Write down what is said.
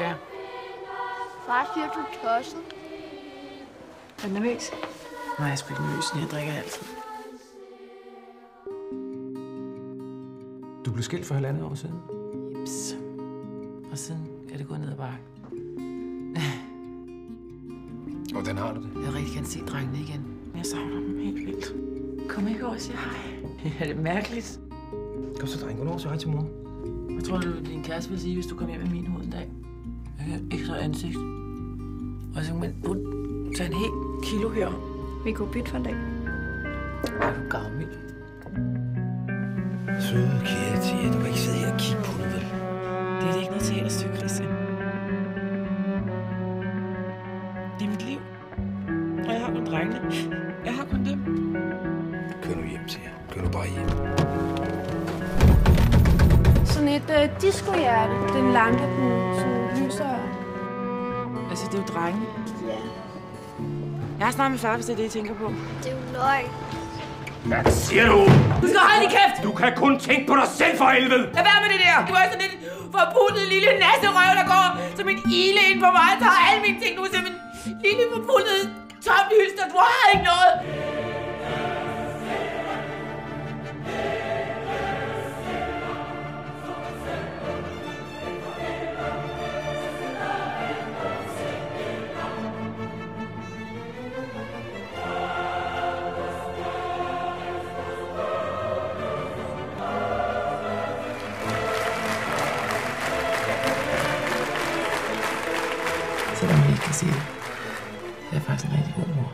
skal. Far siger, du er tosset. Er du nervøs? Nej, jeg er sgu ikke nervøs. Jeg drikker altid. Du blev skilt for 1,5 år siden. Jeps. Og siden er det gået ned ad bakke. Hvordan har du det? Jeg rigtig kan se drengene igen. Jeg savner dem helt vildt. Kom ikke over og sige hej. Er det mærkeligt? Kom så, dreng. Hvornår så hej til mor? Hvad tror du, din kæreste ville sige, hvis du kom hjem med min hoved en dag? Jeg har ekstra ansigt. Og så kan man tage en hel kilo her. Vi kunne bytte for en dag. Er du gammel? Søde kære Tia, du kan ikke sidde her og kigge på det, vel? Det er ikke noget teaterstykke, Christian. Det er mit liv. Og jeg har kun drengene. Jeg har kun dem. Kør nu hjem, Tia. Kør nu bare hjem. Sådan et disco-hjerte. Den lampe, den sådan lyser. Altså, det er jo drenge. Ja. Jeg er snart med far, hvis det er det, jeg tænker på. Det er jo løgn. Hvad siger du? Du skal holde din kæft! Du kan kun tænke på dig selv for helvede! Lad være med det der! Du er sådan en forputtet lille nasserøv, der går som en ile ind på mig og tager alle mine ting. Du er som en lille forputtet tomhylster. Du har ikke noget! Selvom vi ikke kan sige det. Det er faktisk en rigtig god mor.